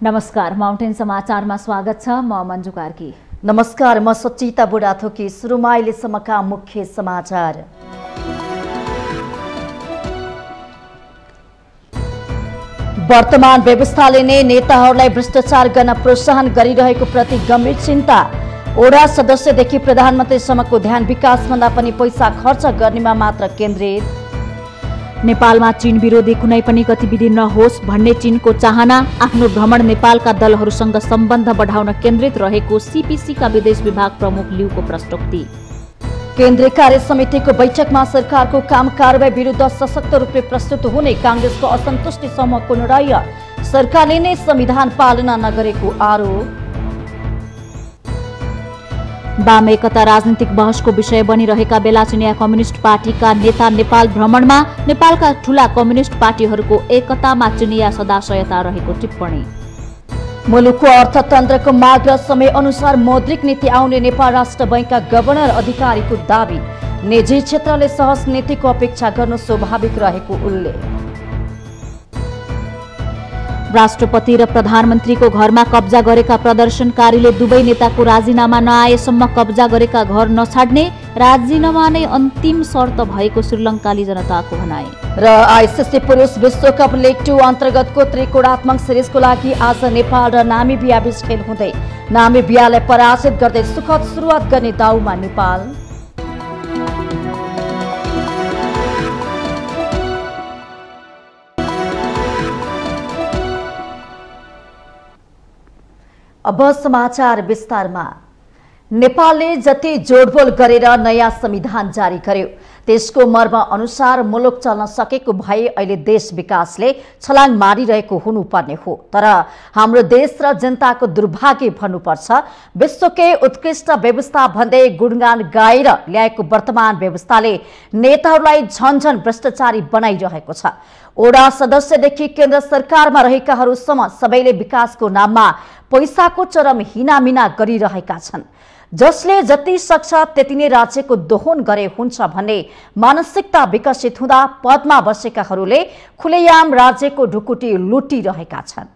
नमस्कार, माउन्टेन समाचारमा स्वागत छ। म मञ्जु कार्की। नमस्कार, म सचिता बुढाथोकी। सुरुमा अहिलेसम्मका मुख्य समाचार। वर्तमान व्यवस्थाले नै नेताहरूलाई भ्रष्टाचार गर्न प्रोत्साहन गरिरहेको प्रति गम्भीर चिन्ता। ओडा सदस्यदेखि प्रधानमन्त्रीसम्मको ध्यान विकासभन्दा पनि पैसा खर्च गर्नेमा मात्र केन्द्रित। नेपालमा चीन विरोधी कुनै पनि गतिविधि नहोस् भन्ने चीनको चाहना। आफ्नो भ्रमण नेपालका दलहरूसँग सम्बन्ध बढाउन केन्द्रित रहेको सीपीसीका विदेश विभाग प्रमुख ल्युको प्रश्नोक्ति। केन्द्रीय कार्य समितिको बैठकमा सरकारको काम कारबाही विरुद्ध सशक्त रूपले प्रस्तुत हुने कांग्रेसको असन्तुष्टि समूहको निर्णय। सरकारले नै संविधान पालना नगरेको आरोप। वाम एकता राजनीतिक बहसको विषय बनिरहेका बेला चिनिया कम्युनिस्ट पार्टीका नेता नेपाल भ्रमणमा। नेपालका ठूला कम्युनिस्ट पार्टीहरूको एकतामा चिनिया सदाशयता रहेको टिप्पणी। मुलुकको अर्थतन्त्रको माग र समय अनुसार मौद्रिक नीति आउने नेपाल राष्ट्र बैंकका गभर्नर अधिकारीको दावी। निजी क्षेत्रले सहज नीतिको अपेक्षा गर्नु स्वाभाविक रहेको उल्लेख। राष्ट्रपति र प्रधानमन्त्रीको घरमा कब्जा गरेका प्रदर्शनकारीले दुवै नेताको राजीनामा नआएसम्म कब्जा गरेका घर नछाड्ने। राजीनामा नै अन्तिम शर्त भएको श्रीलङ्काली जनताको भनाई। र आइसिसी पुरुष विश्वकप लिग 2 अन्तर्गतको त्रिकोणात्मक सिरिजको लागि आज नेपाल र नामिबिया बीच खेल हुँदै नामिबियालाई पराजित गर्दै सुखद सुरुवात गर्ने दाउमा नेपाल। अब समाचार विस्तारमा। नेपालले जति जोडबोल गरेर नयाँ संविधान जारी गर्यो त्यसको मर्म अनुसार मुलुक चल्न सकेको भए अहिले देश विकासले छलाङ मारिरहेको हुनुपर्ने हो। तर हाम्रो देश र जनताको दुर्भाग्य भन्नुपर्छ, विश्वकै उत्कृष्ट व्यवस्था भन्दै गुणगान गाएर ल्याएको वर्तमान व्यवस्थाले नेताहरूलाई झन्झन भ्रष्टाचारी बनाइरहेको छ। ओडा सदस्यदेखि केन्द्र सरकारमा रहेकाहरूसम्म सबैले विकासको नाममा पैसाको चरम हिनामिना गरिरहेका छन्, जसले जति सक्छ त्यति नै राज्यको दोहन गरे हुन्छ भन्ने मानसिकता विकसित हुँदा पदमा बसेकाहरूले खुलेआम राज्यको ढुकुटी लुटिरहेका छन्।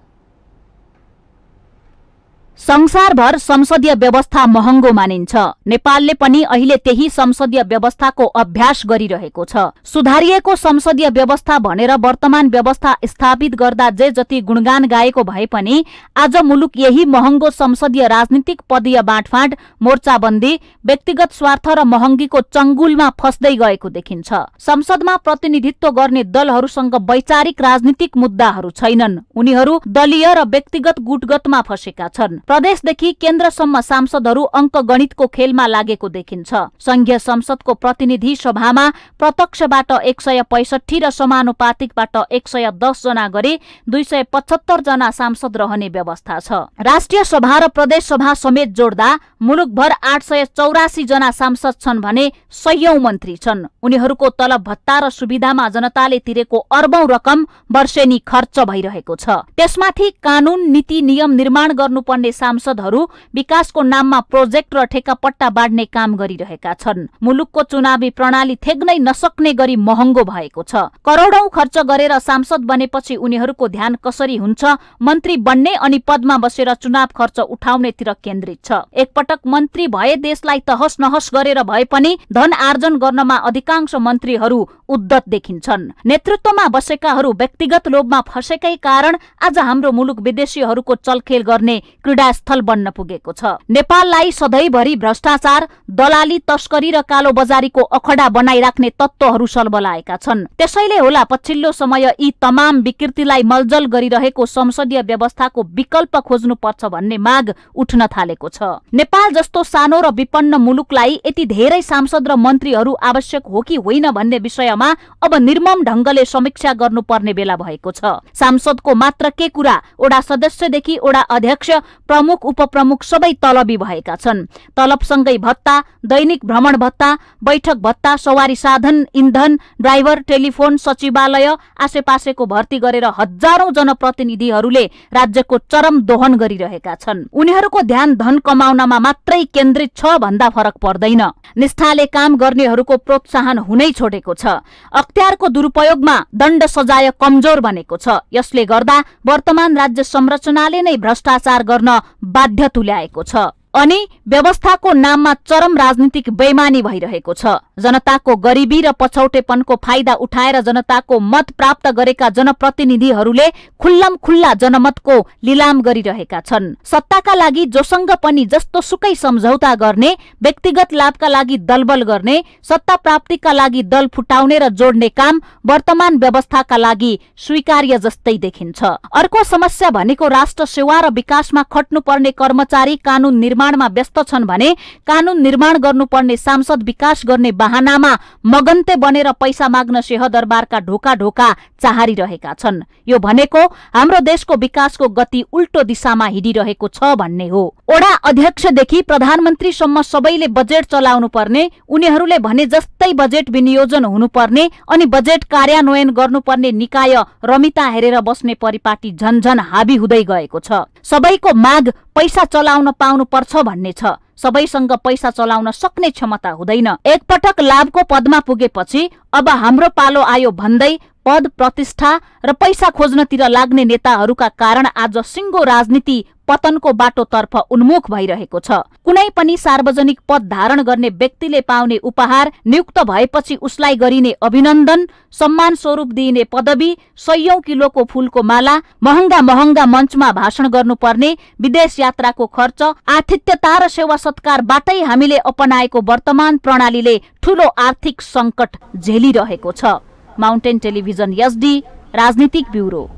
संसारभर संसदीय व्यवस्था महँगो मानिन्छ। नेपालले पनि अहिले त्यही संसदीय व्यवस्थाको अभ्यास गरिरहेको छ। सुधारिएको संसदीय व्यवस्था भनेर वर्तमान व्यवस्था स्थापित गर्दा जे जति गुणगान गाएको भए पनि आज मुलुक यही महँगो संसदीय राजनीतिक पदीय बाँडफाँड, मोर्चाबन्दी, व्यक्तिगत स्वार्थ र महँगीको चंगुलमा फस्दै गएको देखिन्छ। संसदमा प्रतिनिधित्व गर्ने दलहरूसँग वैचारिक राजनीतिक मुद्दाहरू छैनन्। उनीहरू दलीय र व्यक्तिगत गुटगतमा फसेका छन्। प्रदेशदेखि केन्द्रसम्म सांसदहरू अंकगणितको खेलमा लागेको देखिन्छ। संघीय संसदको प्रतिनिधि सभामा प्रत्यक्षबाट 165 र समानुपातिकबाट 110 जना गरी 275 जना सांसद रहने व्यवस्था छ। राष्ट्रिय सभा र प्रदेश सभा समेत जोड्दा मुलुकभर 884 जना सांसद छन् भने 100 मन्त्री छन्। उनीहरूको तलब भत्ता र सुविधामा जनताले तिरेको अर्बौं रकम वर्षेनी खर्च भइरहेको छ। त्यसमाथि कानून नीति नियम निर्माण गर्नुपर्ने सांसदहरू विकासको नाममा प्रोजेक्ट र ठेकापट्टा बाँड्ने काम गरिरहेका छन्। मुलुकको चुनावी प्रणाली थेग्नै नसक्ने गरी महँगो भएको छ। करोडौं खर्च गरेर सांसद बनेपछि उनीहरूको ध्यान कसरी हुन्छ मन्त्री बन्ने अनि पदमा बसेर चुनाव खर्च उठाउनेतिर केन्द्रित छ। एकपटक मन्त्री भए देशलाई तहस नहस गरेर भए पनि धन आर्जन गर्नमा अधिकांश मन्त्रीहरू उद्धत देखिन्छन्। नेतृत्वमा बसेकाहरू व्यक्तिगत लोभमा फसेकै कारण आज हाम्रो मुलुक विदेशीहरूको चलखेल गर्ने क्रीडास्थल बन्न पुगेको छ। नेपाललाई सधैँभरि भ्रष्टाचार, दलाली, तस्करी र कालो बजारीको अखडा बनाइराख्ने तत्त्वहरू सलबलाएका छन्। त्यसैले होला पछिल्लो समय यी तमाम विकृतिलाई मलजल गरिरहेको संसदीय व्यवस्थाको विकल्प खोज्नुपर्छ भन्ने माग उठ्न थालेको छ। नेपाल जस्तो सानो र विपन्न मुलुकलाई यति धेरै सांसद र मन्त्रीहरू आवश्यक हो कि होइन भन्ने विषयमा अब निर्मम ढंगले समीक्षा गर्नुपर्ने बेला भएको छ। सांसदको मात्र के कुरा, ओडा सदस्यदेखि ओडा अध्यक्ष प्रमुख उपप्रमुख सबै तलबी भएका छन्। तलबसँगै भत्ता, दैनिक भ्रमण भत्ता, बैठक भत्ता, सवारी साधन, इन्धन, ड्राइभर, टेलिफोन, सचिवालय आसेपासेको भर्ती गरेर हजारौं जनप्रतिनिधिहरूले राज्यको चरम दोहन गरिरहेका छन्। उनीहरूको ध्यान धन कमाउनमा मात्रै केन्द्रित छ भन्दा फरक पर्दैन। निष्ठाले काम गर्नेहरूको प्रोत्साहन हुनै छोडेको छ। अख्तियारको दुरुपयोगमा दण्ड सजाय कमजोर बनेको छ। यसले गर्दा वर्तमान राज्य संरचनाले नै भ्रष्टाचार गर्न बाध्य तुल्याएको छ अनि व्यवस्थाको नाममा चरम राजनीतिक बेइमानी भइरहेको छ। जनताको गरिबी र पछौटेपनको फाइदा उठाएर जनताको मत प्राप्त गरेका जनप्रतिनिधिहरूले खुल्लम खुल्ला जनमतको लिलाम गरिरहेका छन्। सत्ताका लागि जोसँग पनि जस्तो सुकै सम्झौता गर्ने, व्यक्तिगत लाभका लागि दलबल गर्ने, सत्ता प्राप्तिका लागि दल फुटाउने र जोड्ने काम वर्तमान व्यवस्थाका लागि स्वीकार्य जस्तै देखिन्छ। अर्को समस्या भनेको राष्ट्र सेवा र विकासमा खट्नुपर्ने कर्मचारी कानून निर्माणमा व्यस्त छन् भने कानून निर्माण गर्नुपर्ने सांसद विकास गर्ने बहानामा मगन्ते बनेर पैसा माग्न सिंहदरबारका ढोका ढोका चाहरिरहेका छन्। यो भनेको हाम्रो देशको विकासको गति उल्टो दिशामा हिँडिरहेको छ भन्ने हो। ओडा अध्यक्षदेखि प्रधानमन्त्रीसम्म सबैले बजेट चलाउनु पर्ने, उनीहरूले भने जस्तै बजेट विनियोजन हुनुपर्ने अनि बजेट कार्यान्वयन गर्नुपर्ने निकाय रमिता हेरेर बस्ने परिपाटी झन्झन हाबी हुँदै गएको छ। सबैको माग पैसा चलाउन पाउनु पर्छ भन्ने छ। सबैसँग पैसा चलाउन सक्ने क्षमता हुँदैन। एकपटक लाभको पदमा पुगेपछि अब हाम्रो पालो आयो भन्दै पद, प्रतिष्ठा र पैसा खोज्नतिर लाग्ने नेताहरूका कारण आज सिङ्गो राजनीति पतनको बाटोतर्फ उन्मुख भइरहेको छ। कुनै पनि सार्वजनिक पद धारण गर्ने व्यक्तिले पाउने उपहार, नियुक्त भएपछि उसलाई गरिने अभिनन्दन, सम्मान स्वरूप दिइने पदवी, 100 किलोको फूलको माला, महँगा महँगा मञ्चमा भाषण गर्नुपर्ने, विदेश यात्राको खर्च, आतिथ्यता र सेवा सत्कारबाटै हामीले अपनाएको वर्तमान प्रणालीले ठूलो आर्थिक संकट झेलिरहेको छ। माउन्टेन टेलिभिजन एसडी राजनीतिक ब्युरो।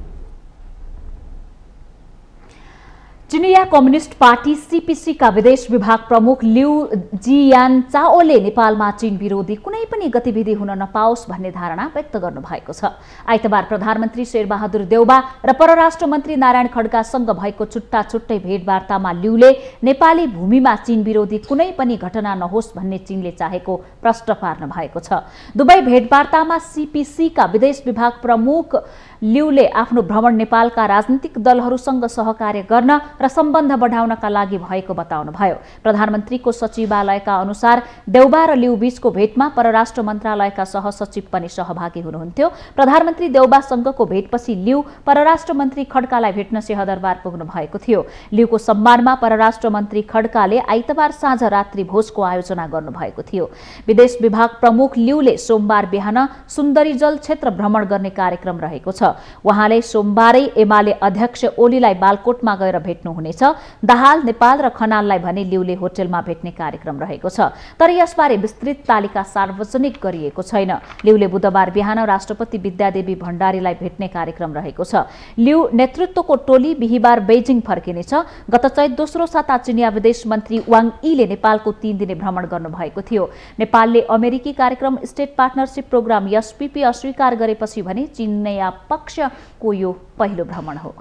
चिनिया कम्युनिस्ट पार्टी सीपीसी का विदेश विभाग प्रमुख लिउ जियानचाओले नेपालमा चीन विरोधी कुनै पनि गतिविधि हुन नपाओस् भन्ने धारणा व्यक्त गर्नु भएको छ। आइतबार प्रधानमन्त्री शेरबहादुर देउबा र परराष्ट्र मन्त्री नारायण खड्कासँग भएको छुट्टा छुट्टै भेटवार्तामा लिउले नेपाली भूमिमा चीन विरोधी कुनै पनि घटना नहोस् भन्ने चीनले चाहेको प्रश्न पार्न भएको छ। दुवै भेटवार्तामा सीपीसी का विदेश विभाग प्रमुख लिउले आफ्नो भ्रमण नेपालका राजनीतिक दलहरूसँग सहकार्य गर्न र सम्बन्ध बढाउनका लागि भएको बताउनुभयो। प्रधानमन्त्रीको सचिवालयका अनुसार देउबा र लिउ बीचको भेटमा परराष्ट्र मन्त्रालयका सहसचिव पनि सहभागी हुनुहुन्थ्यो। प्रधानमन्त्री देउबासँगको भेटपछि लिउ परराष्ट्र मन्त्री खड्कालाई भेट्न सिंहदरबार पुग्नु भएको थियो। लिउको सम्मानमा परराष्ट्र मन्त्री खड्काले आइतबार साँझ रात्रि भोजको आयोजना गर्नुभएको थियो। विदेश विभाग प्रमुख लिउले सोमबार बिहान सुन्दरीजल क्षेत्र भ्रमण गर्ने कार्यक्रम रहेको छ। उहाँले सोमबारै एमाले अध्यक्ष ओलीलाई बालकोटमा गएर भेट्नुहुनेछ। दाहाल, नेपाल र खनाललाई भने लिउले होटलमा भेट्ने कार्यक्रम रहेको छ। तर यसबारे विस्तृत तालिका सार्वजनिक गरिएको छैन। लिउले बुधबार बिहान राष्ट्रपति विद्यादेवी भण्डारीलाई भेट्ने कार्यक्रम रहेको छ। लिउ नेतृत्वको टोली बिहिबार बेजिङ फर्किनेछ। गत चैत दोस्रो साता चिनिया विदेश मन्त्री वाङ यीले नेपालको 3 दिने भ्रमण गर्नुभएको थियो। नेपालले अमेरिकी कार्यक्रम स्टेट पार्टनरशिप प्रोग्राम एसपीपी अस्वीकार गरेपछि भने चिनिया पक्षको यो पहिलो भ्रमण हो।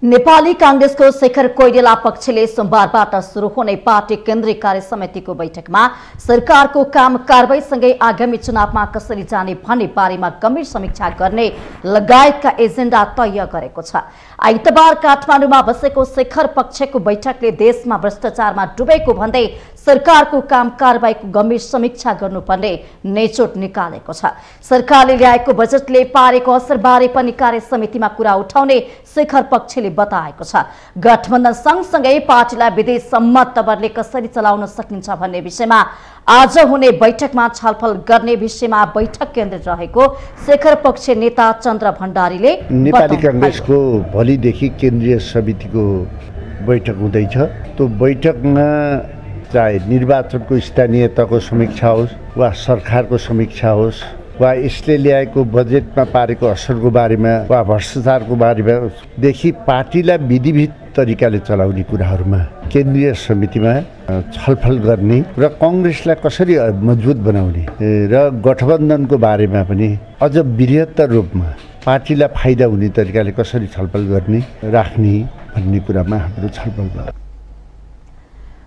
नेपाली कांग्रेसको शेखर कोइराला पक्षले सोमबारबाट सुरु हुने पार्टी केन्द्रीय कार्य समितिको बैठकमा सरकारको काम कारबाहीसँगै आगामी चुनावमा कसरी जाने भन्ने बारेमा गम्भीर समीक्षा गर्ने लगायतका एजेन्डा तय गरेको छ। आइतबार काठमाडौँमा बसेको शेखर पक्षको बैठकले देशमा भ्रष्टाचारमा डुबेको भन्दै सरकारको काम कारबाहीको गम्भीर समीक्षा गर्नुपर्ने नेचोट निकालेको छ। सरकारले ल्याएको बजेटले पारेको असरबारे पनि कार्य समितिमा कुरा उठाउने शेखर पक्षले बताएको छ। गठबन्धन सँगसँगै पार्टीलाई विदेश सम्मत तवरले कसरी चलाउन सकिन्छ भन्ने विषयमा आज हुने बैठकमा छलफल गर्ने विषयमा बैठक केन्द्रित रहेको शेखर पक्ष नेता चन्द्र भण्डारीले नेपाली कांग्रेसको भोलिदेखि केन्द्रीय समितिको बैठक हुँदैछ। त्यो बैठकमा चाहे निर्वाचनको स्थानीय तहको समीक्षा होस् वा सरकारको समीक्षा होस् वा यसले ल्याएको बजेटमा पारेको असरको बारेमा वा भ्रष्टाचारको बारेमा देखि पार्टीलाई विधिविध तरिकाले चलाउने कुराहरूमा केन्द्रीय समितिमा छलफल गर्ने र कांग्रेसलाई कसरी मजबुत बनाउने र गठबन्धनको बारेमा पनि अझ बृहत्तर रूपमा पार्टीलाई फाइदा हुने तरिकाले कसरी छलफल गर्ने राख्ने भन्ने कुरामा हाम्रो छलफल भयो।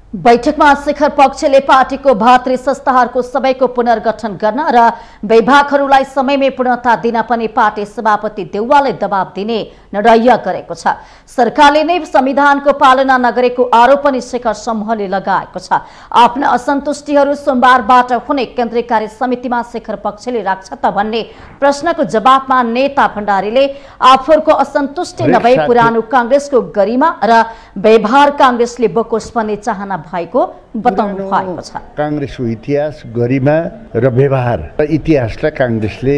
बैठकमा शेखर पक्षले पार्टीको भातृ संस्थाहरूको सबैको पुनर्गठन गर्न र विभागहरूलाई समयमै पूर्णता दिन पनि पार्टी सभापति देउवाले दबाब दिने निर्णय गरेको छ। सरकारले नै संविधानको पालना नगरेको आरोप पनि शेखर समूहले लगाएको छ। आफ्ना असन्तुष्टिहरू सोमबारबाट हुने केन्द्रीय कार्य समितिमा शेखर पक्षले राख्छ त भन्ने प्रश्नको जवाफमा नेता भण्डारीले आफूहरूको असन्तुष्टि नभई पुरानो कांग्रेसको गरिमा र व्यवहार कांग्रेसले बोकोस् भन्ने चाहना भएको बताउनु भएको छ। कांग्रेसको इतिहास गरिमा र व्यवहार र इतिहासलाई कांग्रेसले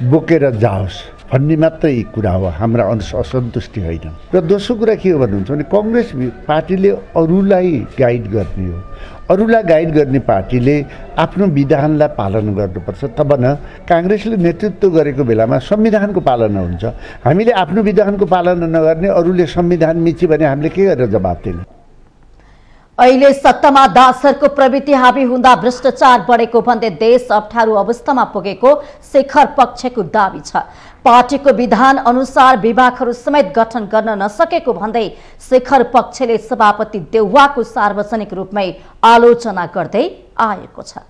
बोकेर जाओस् भन्ने मात्रै कुरा हो, हाम्रा असन्तुष्टि होइन। र दोस्रो कुरा के हो भन्नुहुन्छ भने कांग्रेस पार्टीले अरूलाई गाइड गर्ने हो। अरूलाई गाइड गर्ने पार्टीले आफ्नो विधानलाई पालन गर्नुपर्छ, तब न कांग्रेसले नेतृत्व गरेको बेलामा संविधानको पालना हुन्छ। हामीले आफ्नो विधानको पालना नगर्ने, अरूले संविधान मिच्यो भने हामीले के गरेर जवाब दिने? अहिले सत्तामा दासहरूको प्रवृत्ति हावी हुँदा भ्रष्टाचार बढेको भन्दै देश अप्ठ्यारो अवस्थामा पुगेको शेखर पक्षको दाबी छ। पार्टीको विधान अनुसार विभागहरू समेत गठन गर्न नसकेको भन्दै शेखर पक्षले सभापति देउवाको सार्वजनिक रूपमै आलोचना गर्दै आएको छ।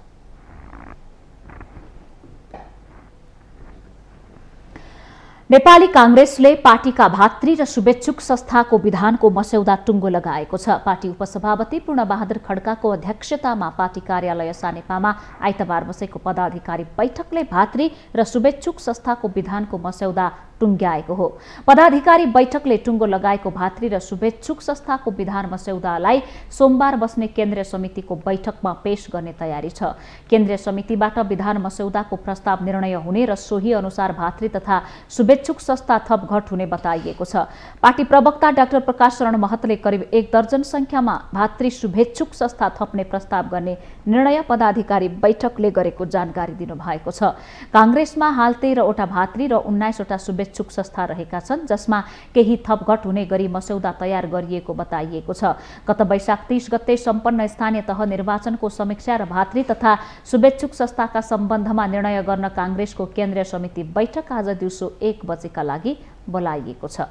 नेपाली कांग्रेसले पार्टीका भातृ र शुभेच्छुक संस्थाको विधानको मस्यौदा टुङ्गो लगाएको छ। पार्टी उपसभापति पूर्णबहादुर खड्काको अध्यक्षतामा पार्टी कार्यालय सानेपामा आइतबार बसेको पदाधिकारी बैठकले भातृ र शुभेच्छुक संस्थाको विधानको मस्यौदा टुङ्ग्याएको हो। पदाधिकारी बैठकले टुङ्गो लगाएको भातृ र शुभेच्छुक संस्थाको विधान मस्यौदालाई सोमबार बस्ने केन्द्रीय समितिको बैठकमा पेश गर्ने तयारी छ। केन्द्रीय समितिबाट विधान मस्यौदाको प्रस्ताव निर्णय हुने र सोही अनुसार भातृ तथा शुभेच्छुक संस्था थप घट हुने बताइएको छ। पार्टी प्रवक्ता डाक्टर प्रकाश शरण महतले करिब 1 दर्जन संख्यामा भातृ शुभेच्छुक संस्था थप्ने प्रस्ताव गर्ने निर्णय पदाधिकारी बैठकले गरेको जानकारी दिनुभएको छ। कांग्रेसमा हाल 13 वटा भातृ र 19 वटा शुभेच्छुक संस्था रहेका छन्, जसमा केही थप घट हुने गरी मस्यौदा तयार गरिएको बताइएको छ। गत वैशाख 30 गते सम्पन्न स्थानीय तह निर्वाचनको समीक्षा र भातृ तथा शुभेच्छुक संस्थाका सम्बन्धमा निर्णय गर्न कांग्रेसको केन्द्रीय समिति बैठक आज दिउँसो 1 बजेका लागि बोलाइएको छ।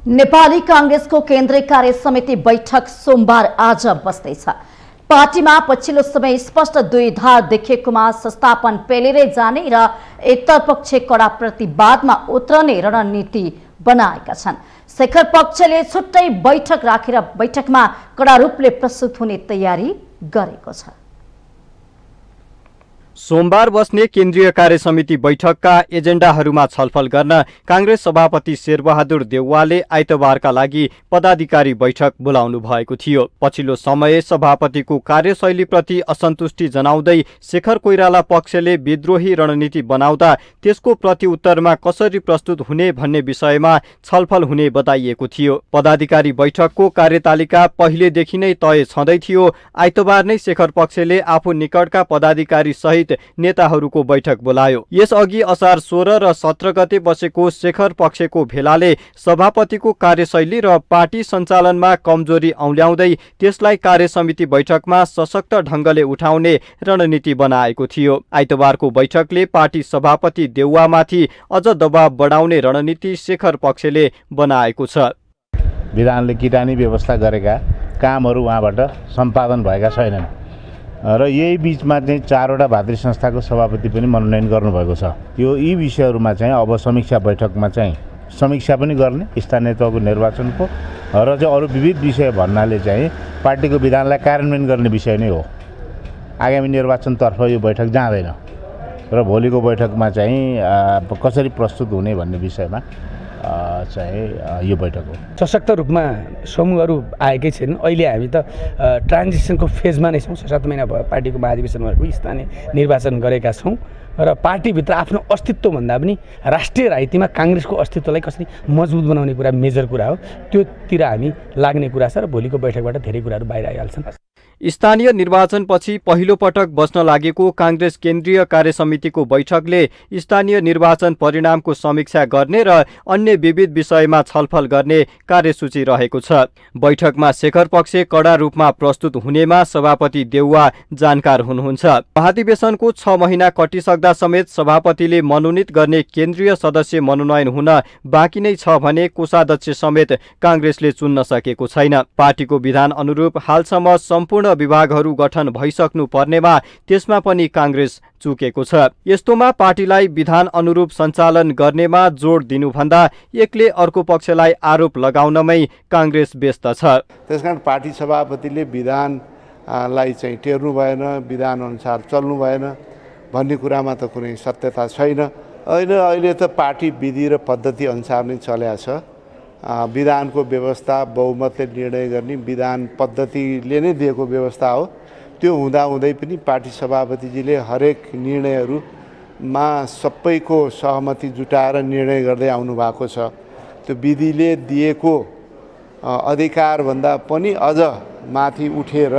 नेपाली कांग्रेसको केन्द्रीय कार्य समिति बैठक सोमबार आज बस्दैछ। पार्टीमा पछिल्लो समय स्पष्ट दुई धार देखिएकोमा संस्थापन पेलेरै जाने र एकतर्फपक्ष कडा प्रतिवादमा उत्रने रणनीति बनाएका छन्। शेखर पक्षले छुट्टै बैठक राखेर बैठकमा कडा रूपले प्रस्तुत हुने तयारी गरेको छ। सोमबार बस्ने केन्द्रीय कार्य समिति बैठकका एजेन्डाहरूमा छलफल गर्न कांग्रेस सभापति शेरबहादुर देउवाले आइतबारका लागि पदाधिकारी बैठक बोलाउनु भएको थियो। पछिल्लो समय सभापतिको कार्यशैलीप्रति असन्तुष्टि जनाउँदै शेखर कोइराला पक्षले विद्रोही रणनीति बनाउँदा त्यसको प्रतिउत्तरमा कसरी प्रस्तुत हुने भन्ने विषयमा छलफल हुने बताइएको थियो। पदाधिकारी बैठकको कार्यतालिका पहिलेदेखि नै तय छँदै थियो। आइतबार नै शेखर पक्षले आफू निकटका पदाधिकारी सहित नेताहरूको बैठक बोलायो। यसअघि असार 16 र 17 गते बसेको शेखर पक्षको भेलाले सभापतिको कार्यशैली र पार्टी सञ्चालनमा कमजोरी औल्याउँदै त्यसलाई कार्य समिति बैठकमा सशक्त ढंगले उठाउने रणनीति बनाएको थियो। आइतबारको बैठकले पार्टी सभापति देउवामाथि अझ दबाव बढाउने रणनीति शेखर पक्षले बनाएको छ। विधानले किटानी व्यवस्था गरेका कामहरू उहाँबाट सम्पादन भएका छैनन् र यही बीचमा चाहिँ 4 वटा भातृ संस्थाको सभापति पनि मनोनयन गर्नुभएको छ। यी विषयहरूमा चाहिँ अब समीक्षा बैठकमा चाहिँ समीक्षा पनि गर्ने स्थानीय तहको निर्वाचनको र चाहिँ अरू विविध विषय भन्नाले चाहिँ पार्टीको विधानलाई कार्यान्वयन गर्ने विषय नै हो। आगामी निर्वाचनतर्फ यो बैठक जाँदैन र भोलिको बैठकमा चाहिँ कसरी प्रस्तुत हुने भन्ने विषयमा चाहिँ यो बैठक हो। सशक्त रूपमा समूहहरू आएकै छैनन्। अहिले हामी त ट्रान्जिसनको फेजमा नै छौँ। 6-7 महिना भयो पार्टीको महाधिवेशनहरूको स्थानीय निर्वाचन गरेका छौँ र पार्टीभित्र आफ्नो अस्तित्वभन्दा पनि राष्ट्रिय राजनीतिमा कांग्रेसको अस्तित्वलाई कसरी मजबुत बनाउने कुरा मेजर कुरा हो। त्योतिर हामी लाग्ने कुरा छ र भोलिको बैठकबाट धेरै कुराहरू बाहिर आइहाल्छन्। स्थानीय निर्वाचनपछि पहिलो पटक बस्न लागेको कांग्रेस केन्द्रीय कार्यसमितिको बैठकले स्थानीय निर्वाचन परिणामको समीक्षा गर्ने र अन्य विविध विषयमा छलफल गर्ने कार्यसूची रहेको छ। बैठकमा शेखर पक्ष कडा रूपमा प्रस्तुत हुनेमा सभापति देउवा जानकार हुनुहुन्छ। महाधिवेशनको 6 महिना कटिसक्दा समेत सभापतिले मनोनित गर्ने केन्द्रीय सदस्य मनोनयन हुन बाँकी नै छ भने कोषाध्यक्ष समेत कांग्रेसले चुन्न सकेको छैन। पार्टीको विधान अनुरूप हालसम्म सम्पूर्ण विभागहरू गठन भइसक्नु पर्नेमा त्यसमा पनि कांग्रेस चुकेको छ। यस्तोमा पार्टीलाई विधान अनुरूप सञ्चालन गर्नेमा जोड दिनुभन्दा एकले अर्को पक्षलाई आरोप लगाउनमै कांग्रेस व्यस्त छ। त्यसकारण पार्टी सभापतिले विधानलाई चाहिँ टेर्नु भएन, विधान अनुसार चल्नु भएन भन्ने कुरामा त कुनै सत्यता छैन। अहिले त पार्टी विधि र पद्धति अनुसार नै चलेको छ। विधानको व्यवस्था बहुमतले निर्णय गर्ने विधान पद्धतिले नै दिएको व्यवस्था हो। त्यो हुँदाहुँदै पनि पार्टी सभापतिजीले हरेक निर्णयहरूमा सबैको सहमति जुटाएर निर्णय गर्दै आउनु भएको छ। त्यो विधिले दिएको अधिकारभन्दा पनि अझ माथि उठेर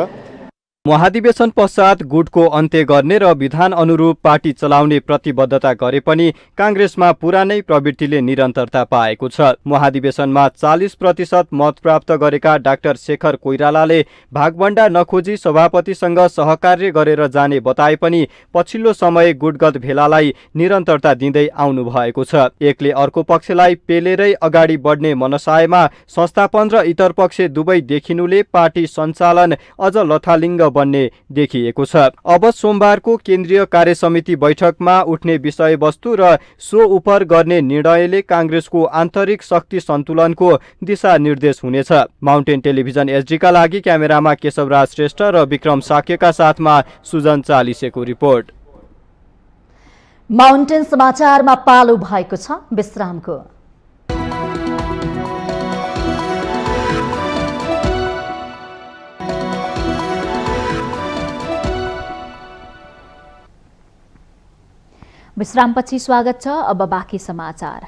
महाधिवेशन पश्चात गुटको अन्त्य गर्ने र विधान अनुरूप पार्टी चलाउने प्रतिबद्धता गरे पनि कांग्रेसमा पुरानै प्रवृत्तिले निरन्तरता पाएको छ। महाधिवेशनमा 40% मत प्राप्त गरेका डाक्टर शेखर कोइरालाले भागभण्डा नखोजी सभापतिसँग सहकार्य गरेर जाने बताए पनि पछिल्लो समय गुटगत भेलालाई निरन्तरता दिँदै आउनु भएको छ। एकले अर्को पक्षलाई पेलेरै अगाडि बढ्ने मनसायमा संस्थापन र इतर पक्ष दुवै देखिनुले पार्टी सञ्चालन अझ लथालिङ्ग बन्ने देखिएको छ। अब सोमबारको केन्द्रीय कार्यसमिति बैठकमा उठ्ने विषयवस्तु र सो उपर गर्ने निर्णयले कांग्रेसको आन्तरिक शक्ति सन्तुलनको दिशा निर्देश हुनेछ। माउन्टेन टेलिभिजन एसडी का लागि क्यामेरामा केशवराज श्रेष्ठ र विक्रम साक्यका साथमा सुजन चालिसेको रिपोर्ट। माउन्टेन समाचारमा पालो भएको छ विश्रामको। विश्रामपछि स्वागत छ। अब बाँकी समाचार।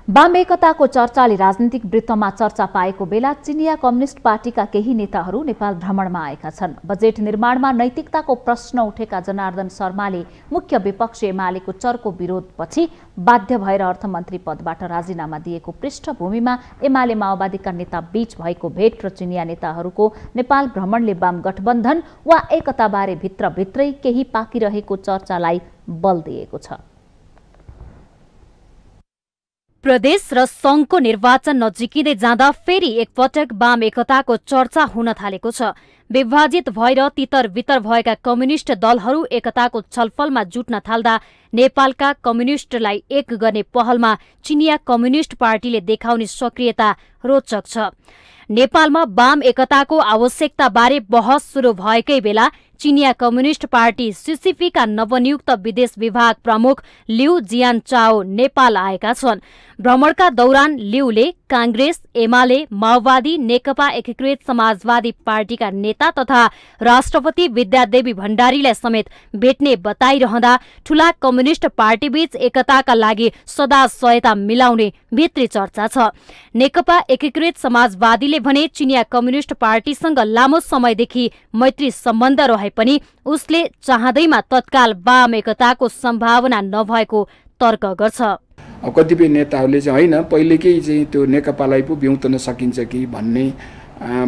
वाम एकताको चर्चाले राजनीतिक वृत्तमा चर्चा पाएको बेला चिनिया कम्युनिस्ट पार्टीका केही नेताहरू नेपाल भ्रमणमा आएका छन्। बजेट निर्माणमा नैतिकताको प्रश्न उठेका जनार्दन शर्माले मुख्य विपक्ष एमालेको चर्को विरोधपछि बाध्य भएर अर्थमन्त्री पदबाट राजीनामा दिएको पृष्ठभूमिमा एमाले माओवादीका नेता बीच भएको भेट र चिनिया नेताहरूको नेपाल भ्रमणले वाम गठबन्धन वा एकताबारे भित्रभित्रै केही पाकिरहेको चर्चालाई बल दिएको छ। प्रदेश र संघको निर्वाचन नजिकिँदै जाँदा फेरि एकपटक वाम एकताको चर्चा हुन थालेको छ। विभाजित भएर तितर बितर भएका कम्युनिष्ट दलहरू एकताको छलफलमा जुट्न थाल्दा नेपालका कम्युनिष्टलाई एक गर्ने पहलमा चिनिया कम्युनिष्ट पार्टीले देखाउने सक्रियता रोचक छ। नेपालमा वाम एकताको आवश्यकता बारे बहस सुरु भएकै बेला चिनिया कम्युनिष्ट पार्टी सिसिपीका नवनियुक्त विदेश विभाग प्रमुख लिउ जियानचाओ नेपाल आएका छन्। भ्रमणका दौरान लिउले कांग्रेस, एमाले, माओवादी, नेकपा एकीकृत समाजवादी पार्टीका नेता तथा राष्ट्रपति विद्यादेवी भण्डारीलाई समेत भेट्ने बताइरहँदा ठूला कम्युनिष्ट पार्टीबीच एकताका लागि सदा सहायता मिलाउने भित्री चर्चा छ। नेकपा एकीकृत समाजवादीले भने चिनिया कम्युनिष्ट पार्टीसँग लामो समयदेखि मैत्री सम्बन्ध रहे पनि उसले चाहँदैमा तत्काल वाम एकताको सम्भावना नभएको तर्क गर्छ। अब कतिपय नेताहरूले चाहिँ होइन पहिलेकै चाहिँ त्यो नेकपालाई पो ब्याउतन सकिन्छ कि भन्ने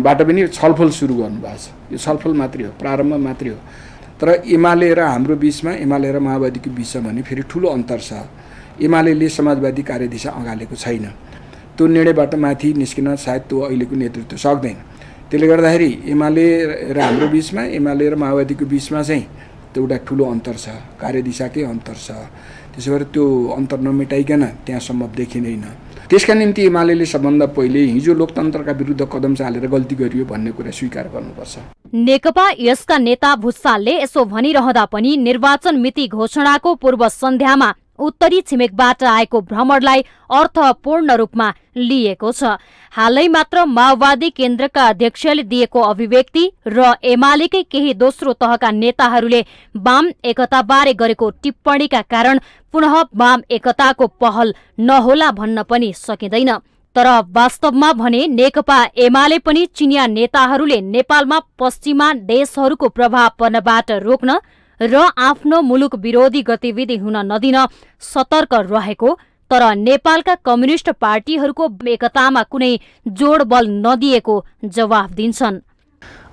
बाट पनि छलफल सुरु गर्नुभएको छ। यो छलफल मात्रै हो, प्रारम्भ मात्रै हो। तर एमाले र हाम्रो बिचमा, एमाले र माओवादीको बिचमा भने फेरि ठुलो अन्तर छ। एमाले समाजवादी कार्यदिशा अँगालेको छैन। त्यो निर्णयबाट माथि निस्किन सायद त्यो अहिलेको नेतृत्व सक्दैन। त्यसले गर्दाखेरि एमाले र हाम्रो बिचमा, एमाले र माओवादीको बिचमा चाहिँ त्यो एउटा ठुलो अन्तर छ, कार्यदिशाकै अन्तर छ। त्यसो भएर त्यो अन्तर नमेटाइकन त्यहाँसम्म देखिँदैन। त्यसका निम्ति एमाले सबभन्दा पहिले हिजो लोकतन्त्रका विरुद्ध कदम चालेर गल्ती गरियो भन्ने कुरा स्वीकार गर्नुपर्छ। नेकपा यसका नेता भुसालले यसो भनिरहँदा पनि निर्वाचन मिति घोषणाको पूर्व सन्ध्यामा उत्तरी छिमेकबाट आएको भ्रमणलाई अर्थपूर्ण रूपमा लिएको छ। हालै मात्र माओवादी केन्द्रका अध्यक्षले दिएको अभिव्यक्ति र एमालेकै केही दोस्रो तहका नेताहरूले वाम एकताबारे गरेको टिप्पणीका कारण पुनः वाम एकताको पहल नहोला भन्न पनि सकिँदैन। तर वास्तवमा भने नेकपा एमाले पनि चिनिया नेताहरूले नेपालमा पश्चिमा देशहरूको प्रभाव पर्नबाट रोक्न र आफ्नो मुलुक विरोधी गतिविधि हुन नदिन सतर्क रहेको, तर नेपालका कम्युनिष्ट पार्टीहरूको एकतामा कुनै जोड बल नदिएको जवाफ दिन्छन्।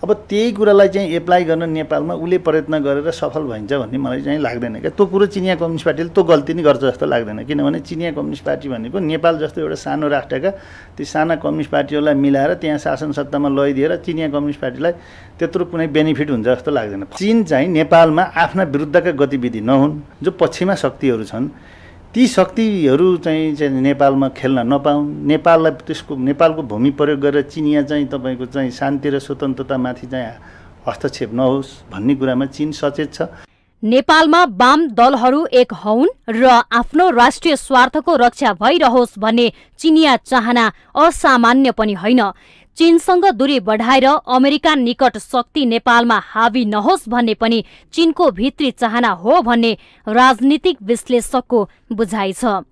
अब त्यही कुरालाई चाहिँ एप्लाई गर्न नेपालमा उसले प्रयत्न गरेर सफल भइन्छ भन्ने मलाई चाहिँ लाग्दैन क्या। त्यो कुरो चिनिया कम्युनिस्ट पार्टीले त्यो गल्ती नै गर्छ जस्तो लाग्दैन, किनभने चिनिया कम्युनिस्ट पार्टी भनेको नेपाल जस्तो एउटा सानो राष्ट्रका ती साना कम्युनिस्ट पार्टीहरूलाई मिलाएर त्यहाँ शासन सत्तामा लैदिएर चिनिया कम्युनिस्ट पार्टीलाई त्यत्रो कुनै बेनिफिट हुन्छ जस्तो लाग्दैन। चीन चाहिँ नेपालमा आफ्ना विरुद्धका गतिविधि नहुन्, जो पश्चिमा शक्तिहरू छन् ती शक्तिहरू चाहिँ नेपालमा खेल्न नपाउन्, नेपाललाई त्यसको नेपालको भूमि प्रयोग गरेर चिनिया चाहिँ तपाईँको चाहिँ शान्ति र स्वतन्त्रतामाथि चाहिँ हस्तक्षेप नहोस् भन्ने कुरामा चीन सचेत छ। नेपालमा वाम दलहरू एक हौन् र आफ्नो राष्ट्रिय स्वार्थको रक्षा भइरहोस् भन्ने चिनिया चाहना असामान्य पनि होइन। चीनसँग दूरी बढाएर अमेरिका निकट शक्ति नेपालमा हावी नहोस् भन्ने पनि चीनको भित्री चाहना हो भन्ने राजनीतिक विश्लेषकको बुझाइ छ।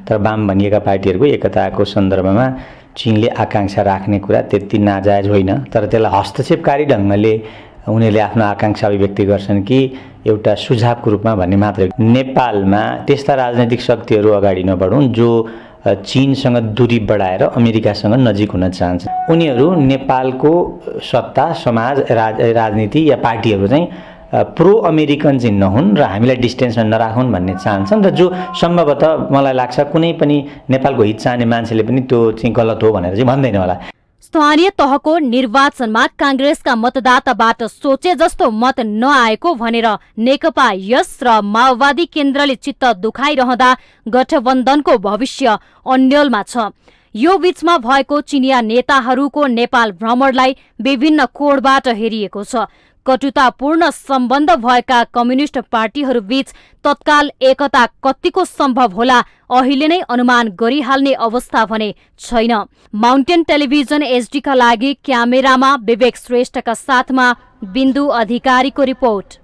तर वाम भनिएका पार्टीहरूको एकताको सन्दर्भमा चीनले आकांक्षा राख्ने कुरा त्यति नाजायज होइन, तर त्यसलाई हस्तक्षेपकारी ढङ्गले उनीहरूले आफ्नो आकांक्षा अभिव्यक्ति गर्छन् कि एउटा सुझावको रूपमा भन्ने मात्र। नेपालमा त्यस्ता राजनैतिक शक्तिहरू अगाडि नबढुन् जो चीनसँग दूरी बढाएर अमेरिकासँग नजिक हुन चाहन्छन्। उनीहरू नेपालको सत्ता, समाज, राजनीति या पार्टीहरू चाहिँ प्रो अमेरिकन चाहिँ नहुन् र हामीलाई डिस्टेन्समा नराखुन् भन्ने चाहन्छन्, र जो सम्भवतः मलाई लाग्छ कुनै पनि नेपालको हित चाहने मान्छेले पनि त्यो चाहिँ गलत हो भनेर चाहिँ भन्दैन होला। स्थानीय तहको निर्वाचनमा कांग्रेसका मतदाताबाट सोचे जस्तो मत नआएको भनेर नेकपा यस र माओवादी केन्द्रले चित्त दुखाइरहँदा गठबन्धनको भविष्य अन्यलमा छ। यो बीचमा भएको चिनिया नेताहरूको नेपाल भ्रमणलाई विभिन्न कोणबाट हेरिएको छ। कटुतापूर्ण सम्बन्ध भएका कम्युनिष्ट पार्टीहरू बीच तत्काल एकता कतिको सम्भव होला अहिले नै अनुमान गरिहाल्ने अवस्था भने छैन। माउन्टेन टेलिभिजन एचडी का लागि क्यामेरामा विवेक श्रेष्ठका साथमा बिन्दु अधिकारीको रिपोर्ट।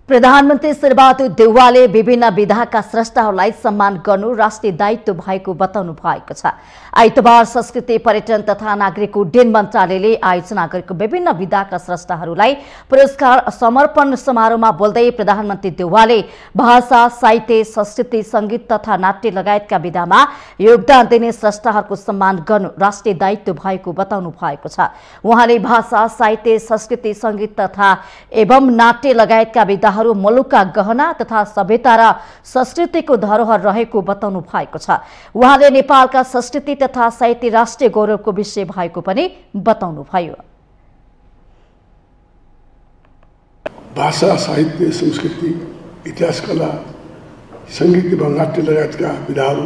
प्रधानमन्त्री शेरबहादुर देउवाले विभिन्न विधाका स्रष्टाहरूलाई सम्मान गर्नु राष्ट्रिय दायित्व भएको बताउनु भएको छ। आइतबार संस्कृति पर्यटन तथा नागरिक उड्डयन मन्त्रालयले आयोजना गरेको विभिन्न विधाका स्रष्टाहरूलाई पुरस्कार समर्पण समारोहमा बोल्दै प्रधानमन्त्री देउवाले भाषा, साहित्य, संस्कृति, संगीत तथा नाट्य लगायतका विधामा योगदान दिने स्रष्टाहरूको सम्मान गर्नु राष्ट्रिय दायित्व भएको बताउनु भएको छ। उहाँले भाषा, साहित्य, संस्कृति, संगीत तथा एवं नाट्य लगायतका विधा मुलुकका गहना तथा सभ्यता र संस्कृतिको धरोहर रहेको बताउनु भएको छ। उहाँले नेपालका संस्कृति तथा साहित्य राष्ट्रिय गौरवको विषय भएको पनि बताउनु भयो। भाषा, साहित्य, संस्कृति, इतिहास, कला, संगीत एवं नाट्य लगायतका विधाहरू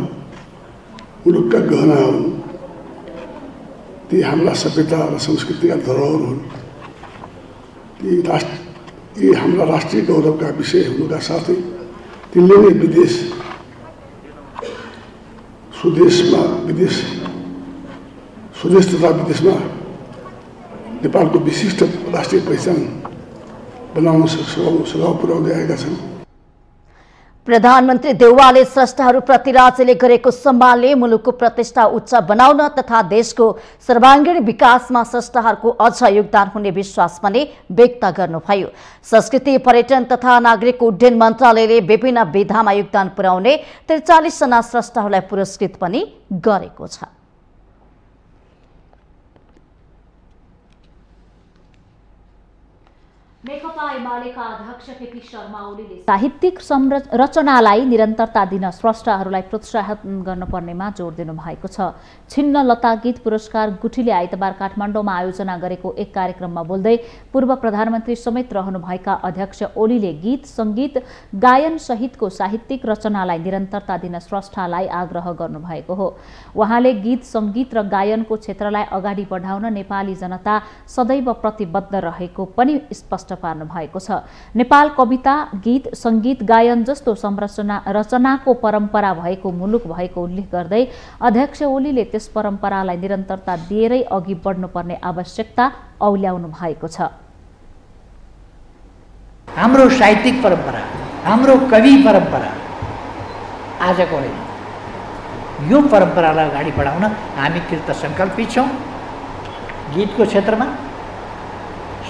मुलुकका गहना हुन्। ती हाम्रा सभ्यता र संस्कृतिका धरोहर हुन्। यी हाम्रा राष्ट्रिय गौरवका विषय हुनुका साथै तिनले नै विदेश तथा विदेशमा नेपालको विशिष्ट राष्ट्रिय पहिचान बनाउन सुझाव पुर्याउँदै आएका छन्। प्रधानमन्त्री देउवाले स्रष्टाहरूप्रति राज्यले गरेको सम्मानले मुलुकको प्रतिष्ठा उच्च बनाउन तथा देशको सर्वाङ्गीण विकासमा स्रष्टाहरूको अझ योगदान हुने विश्वास पनि व्यक्त गर्नुभयो। संस्कृति पर्यटन तथा नागरिक उड्डयन मन्त्रालयले विभिन्न विधामा योगदान पुर्याउने 43 जना स्रष्टाहरूलाई पुरस्कृत पनि गरेको छ। नेकपा एमालेका अध्यक्ष केपी शर्मा ओलीले साहित्यिक रचनालाई निरन्तरता दिन स्रष्टाहरूलाई प्रोत्साहन गर्नुपर्नेमा जोड दिनु भएको छ। छिन्न लता गीत पुरस्कार गुठीले आइतबार काठमाडौँमा आयोजना गरेको एक कार्यक्रममा बोल्दै पूर्व प्रधानमन्त्री समेत रहनुभएका अध्यक्ष ओलीले गीत, संगीत, गायन सहितको साहित्यिक रचनालाई निरन्तरता दिन स्रष्टालाई आग्रह गर्नुभएको हो। उहाँले गीत, संगीत र गायनको क्षेत्रलाई अगाडि बढाउन नेपाली जनता सदैव प्रतिबद्ध रहेको पनि स्पष्ट पार्नु भएको छ। नेपाल कविता, गीत, संगीत, गायन जस्तो रचनाको परम्परा भएको मुलुक भएको उल्लेख गर्दै अध्यक्ष ओलीले त्यस परम्परालाई निरन्तरता दिएरै अघि बढ्नुपर्ने आवश्यकता औल्याउनु भएको छ। हाम्रो साहित्यिक परम्परा, हाम्रो कवि परम्परा आजको होइन, यो परम्परालाई अगाडि बढाउन हामी कृत सङ्कल्पित छौँ। गीतको क्षेत्रमा,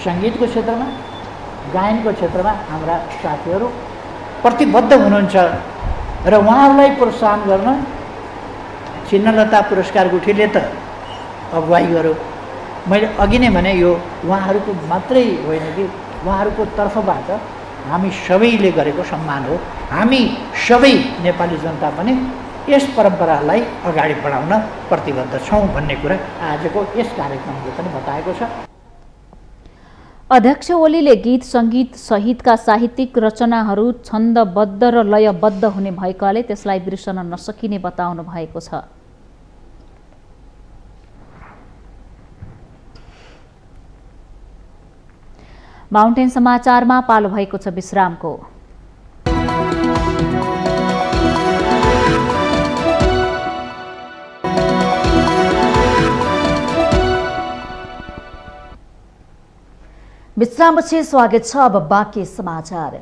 सङ्गीतको क्षेत्रमा, गायनको क्षेत्रमा हाम्रा साथीहरू प्रतिबद्ध हुनुहुन्छ र उहाँहरूलाई प्रोत्साहन गर्न छिन्नलता पुरस्कार गुठीले त अगुवाई गर्यो। मैले अघि नै भने यो उहाँहरूको मात्रै होइन कि उहाँहरूको तर्फबाट हामी सबैले गरेको सम्मान हो। हामी सबै नेपाली जनता पनि यस परम्परालाई अगाडि बढाउन प्रतिबद्ध छौँ भन्ने कुरा आजको यस कार्यक्रमले पनि बताएको छ। अध्यक्ष ओलीले गीत सङ्गीत सहितका साहित्यिक रचनाहरू छन्दबद्ध र लयबद्ध हुने भएकाले त्यसलाई बिर्सन नसकिने बताउनु भएको छ। माउन्टेन समाचारमा पालो भएको छ विश्रामको। विश्रामपछि स्वागत छ। अब बाँकी समाचार।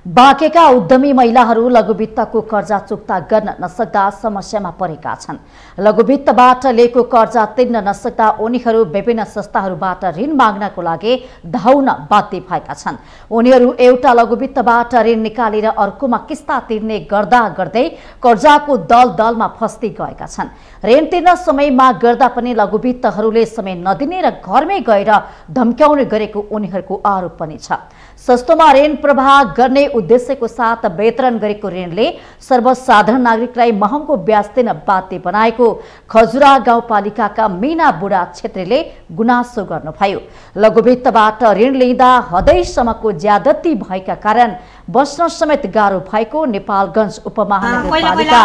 बाँकेका उद्यमी महिलाहरू लघुवित्तको कर्जा चुक्ता गर्न नसक्दा समस्यामा परेका छन्। लघुवित्तबाट लिएको कर्जा तिर्न नसक्दा उनीहरू विभिन्न संस्थाहरूबाट ऋण माग्नको लागि धाउन बाध्य भएका छन्। उनीहरू एउटा लघुवित्तबाट ऋण निकालेर अर्कोमा किस्ता तिर्ने गर्दा गर्दै कर्जाको दलदलमा फस्दै गएका छन्। ऋण तिर्न समय माग गर्दा पनि लघुवित्तहरूले समय नदिने र घरमै गएर धम्क्याउने गरेको उनीहरूको आरोप पनि छ। सस्तोमा ऋण प्रवाह गर्ने उद्देश्यको साथ वितरण गरेको ऋणले सर्वसाधारण नागरिकलाई महँगो ब्याज दिन बाध्य बनाएको खजुरा गाउँपालिकाका मीना बुढा छेत्रीले गुनासो गर्नुभयो। लघुवित्तबाट ऋण लिँदा हदैसम्मको ज्यादती भएका कारण बस्न समेत गाह्रो भएको नेपालगञ्ज उपमहानगरपालिका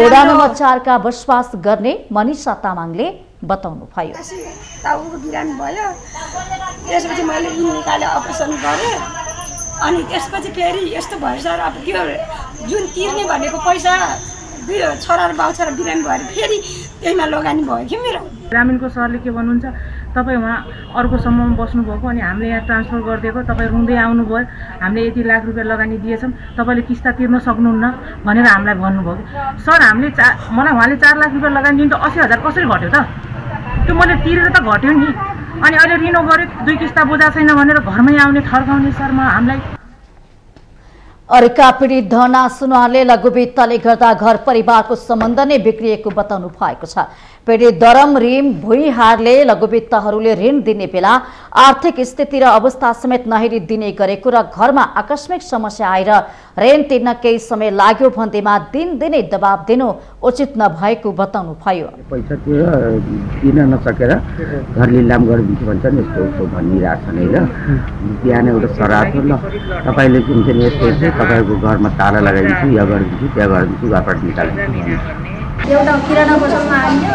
वडा नम्बर 4 का बसोबास गर्ने मनिषा तामाङले बताउनु भयो। टाउको बिरामी भयो, त्यसपछि मैले ऋण निकाले अपरेसन गरेँ। अनि त्यसपछि फेरि यस्तो भएछ र अब त्यो जुन तिर्ने भनेको पैसा छोरा र बाउ छोरा बिरामी भएर फेरि त्यहीमा लगानी भयो कि मेरो। ग्रामीणको सरले के भन्नुहुन्छ, तपाईँ वहाँ अर्को समूहमा बस्नुभएको अनि हामीले यहाँ ट्रान्सफर गरिदिएको, तपाईँ रुँदै आउनुभयो, हामीले यति लाख रुपियाँ लगानी दिएछौँ, तपाईँले किस्ता तिर्न सक्नुहुन्न भनेर हामीलाई भन्नुभयो। सर हामीले मलाई उहाँले 4 लाख रुपियाँ लगानी दिनु त 80,000 कसरी घट्यो त? त्यो मैले तिरेर त घट्यो नि। अनि अहिले रिनो गरे 2 किस्ता बुझा छैन भनेर घरमै आउने थर्काउने सर हामीलाई। अर्का पीडित धना सुनवारले लघुवित्तले गर्दा घर परिवारको सम्बन्ध नै बिग्रिएको बताउनु भएको छ। पीडित दरम रिम भुइँहारले लघुवित्तहरूले ऋण दिने बेला आर्थिक स्थिति र अवस्था समेत नहेरी दिने गरेको र घरमा आकस्मिक समस्या आएर ऋण तिर्न केही समय लाग्यो भन्दैमा दिनदिनै दबाब दिनु उचित नभएको बताउनु भयो। पैसा दिन नसकेर घर लिलाम गरिदिन्छु भन्छ नि, यस्तो भनिरहेको छ नि। र बिहान एउटा सराद ल तपाईँले जुन चाहिँ यस्तो तपाईँको घरमा ताला लगाइदिन्छु, या गरिदिन्छु, त्यहाँ गरिदिन्छु, घरबाट निकालिदिन्छु। एउटा किराना पसलमा आइयो,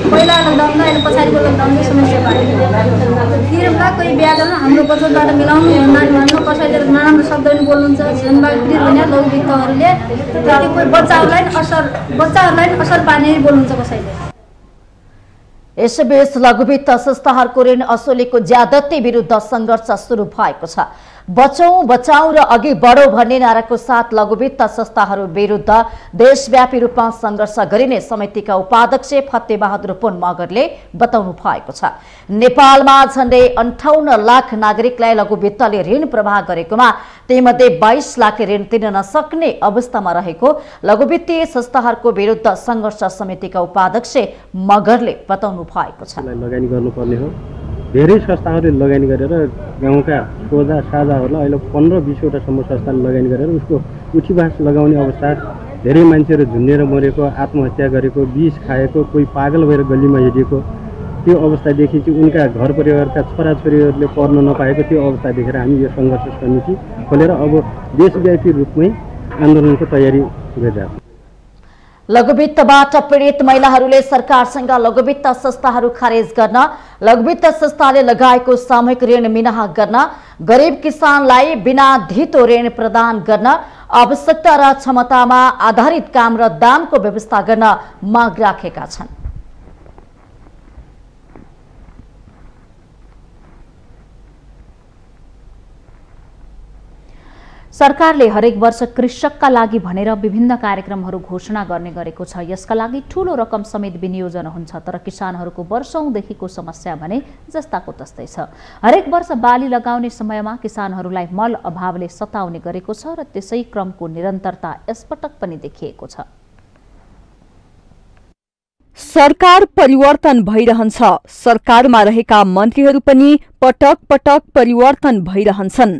पहिला लकडाउनमा अहिले पछाडिको लकडाउनको समस्या भयो। तिर्दा कोही ब्याजमा हाम्रो बचतबाट मिलाउनु भन्नु कसैले नराम्रो शब्दले बोल्नुहुन्छ। झन्बागतिर भने लघुवित्तहरूले कोही बच्चाहरूलाई असर पार्ने बोल्नुहुन्छ कसैले। यसैबीच लघुवित्त संस्थाहरूको ऋण असुलीको ज्यादती विरुद्ध सङ्घर्ष सुरु भएको छ। बचौं बचाऊ र अघि बढौं भन्ने नाराको साथ लघुवित्त संस्थाहरू विरुद्ध देशव्यापी रूपमा सङ्घर्ष गरिने समितिका उपाध्यक्ष फतेबहादुर पुन मगरले बताउनु भएको छ। नेपालमा झण्डै 58 लाख नागरिकलाई लघुवित्तले ऋण प्रवाह गरेकोमा तीमध्ये 22 लाखले ऋण तिर्न नसक्ने अवस्थामा रहेको लघुवित्तीय संस्थाहरूको विरुद्ध सङ्घर्ष समितिका उपाध्यक्ष मगरले बताउनु भएको छ। लगानी गर्नुपर्ने हो। धेरै संस्थाहरूले लगानी गरेर गाउँका सोझा साझाहरूलाई अहिले 15-20 वटासम्म संस्थाले लगानी गरेर उसको उठीबास लगाउने अवस्था, धेरै मान्छेहरू झुन्डेर मरेको, आत्महत्या गरेको, विष खाएको, कोही पागल भएर गल्लीमा हिँडेको, त्यो अवस्थादेखि चाहिँ उनका घर परिवारका छोराछोरीहरूले पढ्न नपाएको त्यो अवस्था देखेर हामी यो सङ्घर्ष समिति खोलेर अब देशव्यापी रूपमै आन्दोलनको तयारी गरिरहेका छौँ। लघुवित्तबाट पीडित महिलाहरूले सरकारसँग लघुवित्त संस्थाहरू खारेज गर्न, लघुवित्त संस्थाले लगाएको सामूहिक ऋण मिनाहा गर्न, गरिब किसानलाई बिना धितो ऋण प्रदान गर्न, आवश्यकता र क्षमतामा आधारित काम र दामको व्यवस्था गर्न माग राखेका छन्। सरकारले हरेक वर्ष कृषकका लागि भनेर विभिन्न कार्यक्रमहरू घोषणा गर्ने गरेको छ। यसका लागि ठूलो रकम समेत विनियोजन हुन्छ, तर किसानहरूको वर्षौंदेखिको समस्या भने जस्ताको तस्तै छ। हरेक वर्ष बाली लगाउने समयमा किसानहरूलाई मल अभावले सताउने गरेको छ र त्यसै क्रमको निरन्तरता यसपटक पनि देखिएको छ। सरकार परिवर्तन भइरहन्छ, सरकारमा रहेका मन्त्रीहरू पनि पटक पटक परिवर्तन भइरहन्छन्,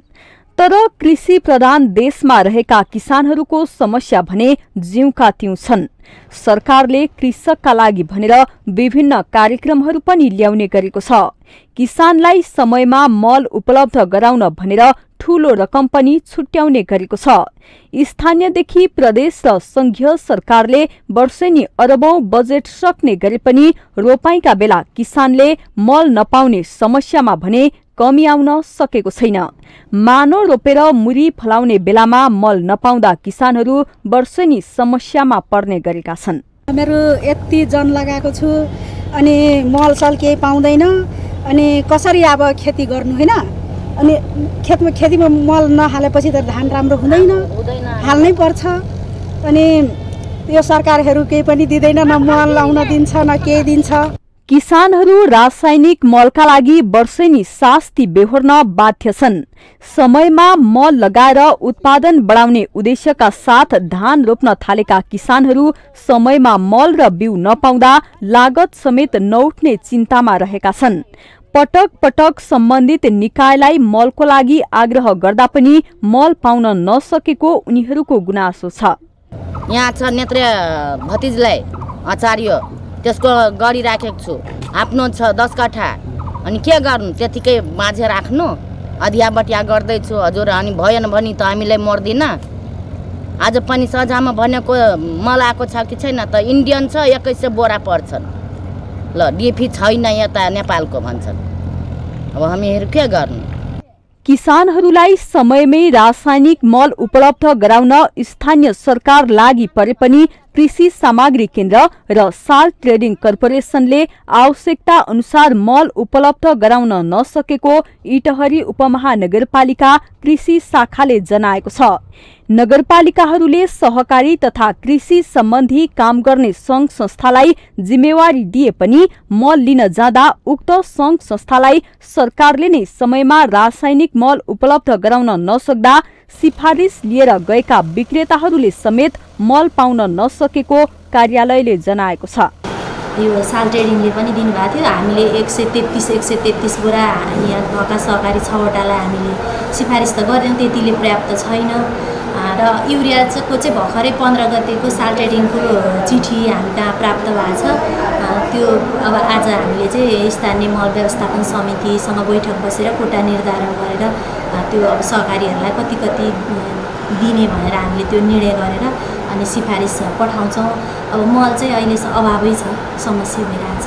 तर कृषि प्रधान देशमा रहेका किसानहरूको समस्या भने ज्यूका त्यौं छन्। सरकारले कृषकका लागि भनेर विभिन्न कार्यक्रमहरू पनि ल्याउने गरेको छ। किसानलाई समयमा मल उपलब्ध गराउन भनेर ठूलो रकम पनि छुट्याउने गरेको छ। स्थानीयदेखि प्रदेश र संघीय सरकारले वर्षेनी अरबौं बजेट सक्ने गरे पनि रोपाईका बेला किसानले मल नपाउने समस्यामा भने कमी आउन सकेको छैन। मानो रोपेर मुरी फलाउने बेलामा मल नपाउँदा किसानहरू वर्षेनी समस्यामा पर्ने गरेका छन्। मेरो यति जन लगाएको छु अनि मल सल केही पाउँदैन अनि कसरी अब खेती गर्नु हैन, अनि खेतीमा मल नहालेपछि त धान राम्रो हुँदैन, हाल्नै पर्छ। अनि यो सरकारहरू केही पनि दिँदैन, न मल लाउन दिन्छ न केही दिन्छ। किसानहरू रासायनिक मलका लागि वर्षेनी शास्ति बेहोर्न बाध्य छन्। समयमा मल लगाएर उत्पादन बढाउने उद्देश्यका साथ धान रोप्न थालेका किसानहरू समयमा मल र बिउ नपाउँदा लागत समेत नउठ्ने चिन्तामा रहेका छन्। पटक पटक सम्बन्धित निकायलाई मलको लागि आग्रह गर्दा पनि मल पाउन नसकेको उनीहरूको गुनासो छ। यहाँ छ नेत्र भतिजलाई आचार्य त्यसको गरिराखेको छु, आफ्नो छ 10 कठा, अनि के गर्नु त्यतिकै माझे राख्नु, अधिया बटिया गर्दैछु हजुर। अनि भएन भने त हामीलाई मर्दिन। आज पनि सजामा भनेको मल आएको छ कि छैन त इन्डियन छ 2100 बोरा पर्छन्, ल डिएफी छैन यता नेपालको भन्छन्। अब हामीहरू के गर्नु? किसानहरूलाई समयमै रासायनिक मल उपलब्ध गराउन स्थानीय सरकार लागि परे पनि कृषि सामग्री केन्द्र र साल ट्रेडिङ कर्पोरेसनले आवश्यकता अनुसार मल उपलब्ध गराउन नसकेको इटहरी उपमहानगरपालिका कृषि शाखाले जनाएको छ। नगरपालिकाहरूले सहकारी तथा कृषि सम्बन्धी काम गर्ने संघ संस्थालाई जिम्मेवारी दिए पनि मल लिन जाँदा उक्त संघ संस्थालाई सरकारले नै समयमा रासायनिक मल उपलब्ध गराउन नसक्दा सिफारिस लिएर गएका विक्रेताहरूले समेत मल पाउन नसकेको कार्यालयले जनाएको छ। यो साल ट्रेडिङले पनि दिनुभएको थियो, हामीले 133 बोरा यहाँ भएका सहकारी 6वटालाई हामीले सिफारिस त गरेनौँ, त्यतिले पर्याप्त छैन। र युरियाको चाहिँ भर्खरै 15 गतेको साल ट्रेडिङको चिठी हामी कहाँ प्राप्त भएको छ। त्यो अब आज हामीले चाहिँ स्थानीय मल व्यवस्थापन समितिसँग बैठक बसेर कोटा निर्धारण गरेर त्यो अब सहकारीहरूलाई कति कति दिने भनेर हामीले त्यो निर्णय गरेर अनि सिफारिस पठाउँछौँ। अब मल चाहिँ अहिले अभावै छ, समस्या भइरहेछ।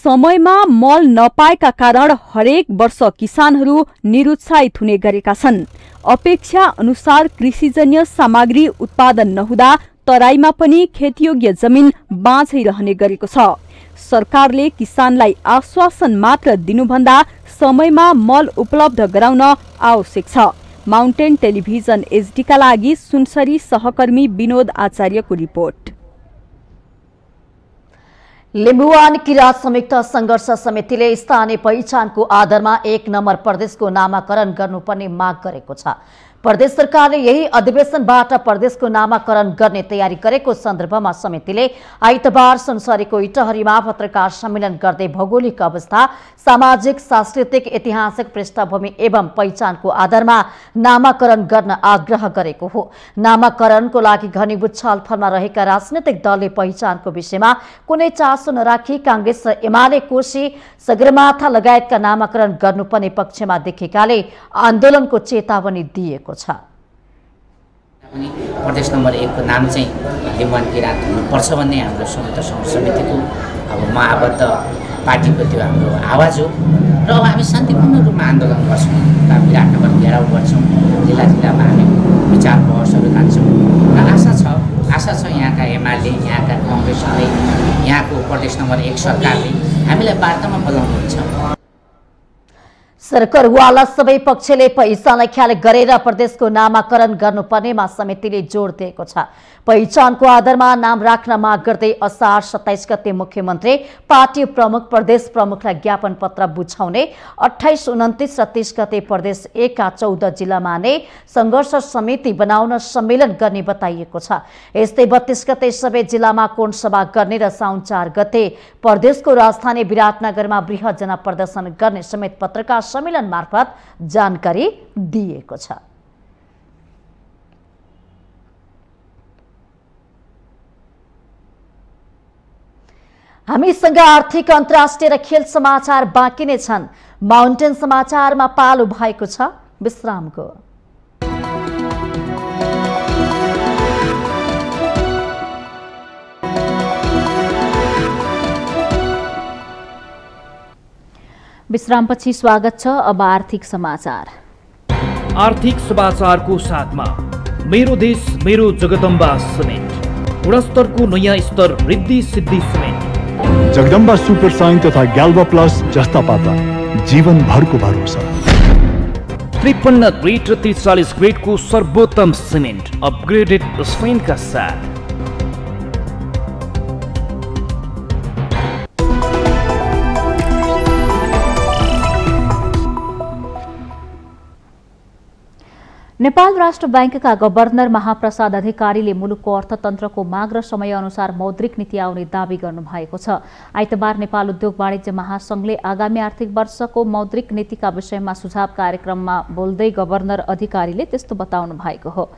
समयमा मल नपाएका कारण हरेक वर्ष किसानहरू निरुत्साहित हुने गरेका छन्। अपेक्षा अनुसार कृषिजन्य सामग्री उत्पादन नहुँदा तराईमा पनि खेतीयोग्य जमिन बाँझै रहने गरेको छ। सरकारले किसानलाई आश्वासन मात्र दिनुभन्दा समयमा मल उपलब्ध गराउन आवश्यक छ। माउन्टेन टेलिभिजन एचडी का लागि सुनसरी सहकर्मी विनोद आचार्यको रिपोर्ट। लिम्बुवान किराँत संयुक्त संघर्ष समितिले स्थानीय पहिचानको आधारमा 1 नम्बर प्रदेशको नामाकरण गर्नुपर्ने माग गरेको छ। प्रदेश सरकारले यही अधिवेशनबाट प्रदेशको नामाकरण गर्ने तयारी गरेको सन्दर्भमा समितिले आइतबार सुनसरीको इटहरीमा पत्रकार सम्मेलन गर्दै भौगोलिक अवस्था, सामाजिक, सांस्कृतिक, ऐतिहासिक पृष्ठभूमि एवं पहिचानको आधारमा नामाकरण गर्न आग्रह गरेको हो। नामाकरणको लागि घनीभूत छलफलमा रहेका राजनैतिक दलले पहिचानको विषयमा कुनै चासो नराखी कांग्रेस र एमाले कोशी, सगरमाथा लगायतका नामाकरण गर्नुपर्ने पक्षमा देखेकाले आन्दोलनको चेतावनी दिएको छ। प्रदेश नम्बर 1 को नाम चाहिँ लिम्बुवान किराँत हुनुपर्छ भन्ने हाम्रो संयुक्त समितिको अब महाबद्ध पार्टीको त्यो हाम्रो आवाज हो र अब हामी शान्तिपूर्ण रूपमा आन्दोलन गर्छौँ, विराटनगर घेराउ गर्छौँ, जिल्ला जिल्लामा हामी विचार बहसहरू लान्छौँ र आशा छ यहाँका एमाले, यहाँका कांग्रेसले, यहाँको प्रदेश नम्बर 1 सरकारले हामीलाई वार्तामा बोलाउनुहुन्छ। सरकारवाला सबै पक्षले पहिचानलाई ख्याल गरेर प्रदेशको नामाकरण गर्नुपर्नेमा समितिले जोड दिएको छ। पहिचानको आधारमा नाम राख्न माग गर्दै असार 27 गते मुख्यमन्त्री, पार्टी प्रमुख, प्रदेश प्रमुखलाई ज्ञापन पत्र बुझाउने, 28, 29 र 30 गते प्रदेश 1 का 14 जिल्लामा नै संघर्ष समिति बनाउन सम्मेलन गर्ने बताइएको छ। यस्तै 32 गते सबै जिल्लामा कोण सभा गर्ने र साउन 4 गते प्रदेशको राजधानी विराटनगरमा बृहत जनप्रदर्शन गर्ने समेत पत्रकार सम्मेलन मार्फत जानकारी दिएको छ। हामीसँग आर्थिक, अन्तर्राष्ट्रिय र खेल समाचार बाँकी नै छन्। माउन्टेन समाचारमा पालो भएको छ विश्रामको। विश्रामपछि स्वागत छ। अब आर्थिक समाचार। आर्थिक समाचारको साथमा मेरो देश मेरो जगदम्बा सिमेन्ट, गुणस्तरको नयाँ स्तर Riddhi Siddhi cement, Jagadamba super sign तथा ग्याल्बा प्लस जस्ता पाता जीवनभरको भरोसा। 53 ग्रेड र 43 ग्रेडको सर्वोत्तम सिमेन्ट अपग्रेडेड स्ट्रेन्थका साथ। नेपाल राष्ट्र बैंकका गभर्नर महाप्रसाद अधिकारीले मुलुकको अर्थतन्त्रको माग र समयअनुसार मौद्रिक नीति आउने दावी गर्नुभएको छ। आइतबार नेपाल उद्योग वाणिज्य महासंघले आगामी आर्थिक वर्षको मौद्रिक नीतिका विषयमा सुझाव कार्यक्रममा बोल्दै गभर्नर अधिकारीले त्यस्तो बताउनु भएको हो।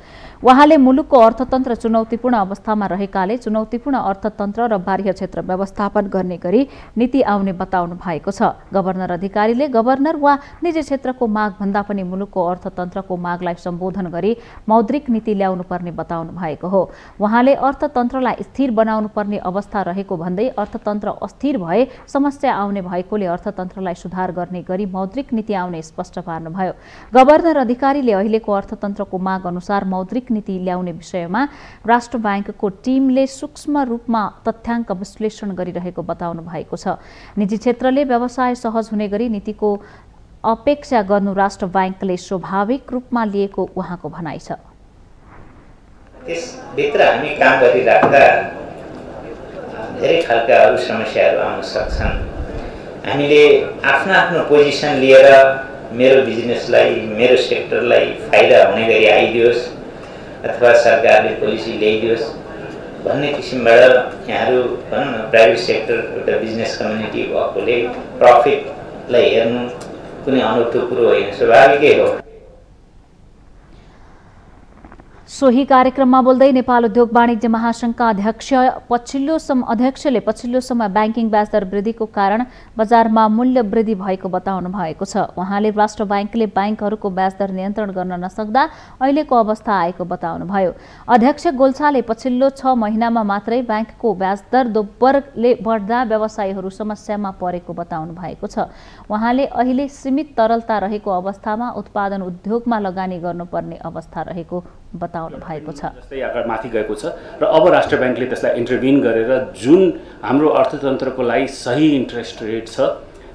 उहाँले मुलुकको अर्थतन्त्र चुनौतीपूर्ण अवस्थामा रहेकाले चुनौतीपूर्ण अर्थतन्त्र र बाह्य क्षेत्र व्यवस्थापन गर्ने गरी नीति आउने बताउनु भएको छ। गभर्नर अधिकारीले गभर्नर वा निजी क्षेत्रको माग भन्दा पनि मुलुकको अर्थतन्त्रको मागलाई सम्बोधन गरी मौद्रिक नीति ल्याउनु पर्ने बताउनु भएको हो। उहाँले अर्थतन्त्रलाई स्थिर बनाउनु पर्ने अवस्था रहेको भन्दै अर्थतन्त्र अस्थिर भए समस्या आउने भएकोले अर्थतन्त्रलाई सुधार गर्ने गरी मौद्रिक नीति आउने स्पष्ट पार्नुभयो। गभर्नर अधिकारीले अहिलेको अर्थतन्त्रको माग अनुसार मौद्रिक नीति ल्याउने विषयमा राष्ट्र बैंकको टिमले सूक्ष्म रूपमा तथ्याङ्क विश्लेषण गरिरहेको बताउनु भएको छ। निजी क्षेत्रले व्यवसाय सहज हुने गरी नीतिको अपेक्षा गर्नु राष्ट्र बैंकले स्वाभाविक रूपमा लिएको उहाँको भनाइ छ। त्यसभित्र हामी काम गरिराख्दा धेरै खालका अरू समस्याहरू आउन सक्छन्। हामीले आफ्नो पोजिसन लिएर मेरो बिजनेसलाई मेरो सेक्टरलाई फाइदा हुने गरी आइदियोस् अथवा सरकारले पोलिसी ल्याइदियोस् भन्ने किसिमबाट यहाँहरू भनौँ न प्राइभेट सेक्टर एउटा बिजनेस कम्युनिटी भएकोले प्रफिटलाई हेर्नु कुनै अनौठो कुरो होइन, स्वाभाविकै हो। सोही कार्यक्रममा बोल्दै नेपाल उद्योग वाणिज्य महासंघका अध्यक्षले पछिल्लो समय ब्याङ्किङ ब्याज दर वृद्धिको कारण बजारमा मूल्य वृद्धि भएको बताउनु भएको छ। उहाँले राष्ट्र बैंकले बैंकहरूको ब्याज दर नियन्त्रण गर्न नसक्दा अहिलेको अवस्था आएको बताउनुभयो। अध्यक्ष गोल्छाले पछिल्लो 6 महिनामा मात्रै बैंकको ब्याज दर दोब्बरले बढ्दा व्यवसायीहरू समस्यामा परेको बताउनु भएको छ। उहाँले अहिले सीमित तरलता रहेको अवस्थामा उत्पादन उद्योगमा लगानी गर्नुपर्ने अवस्था रहेको बताउनु भएको छ। जस्तै आकार माथि गएको छ र अब राष्ट्र बैंकले त्यसलाई इन्टरभिन गरेर जुन हाम्रो अर्थतन्त्रको लागि सही इन्ट्रेस्ट रेट छ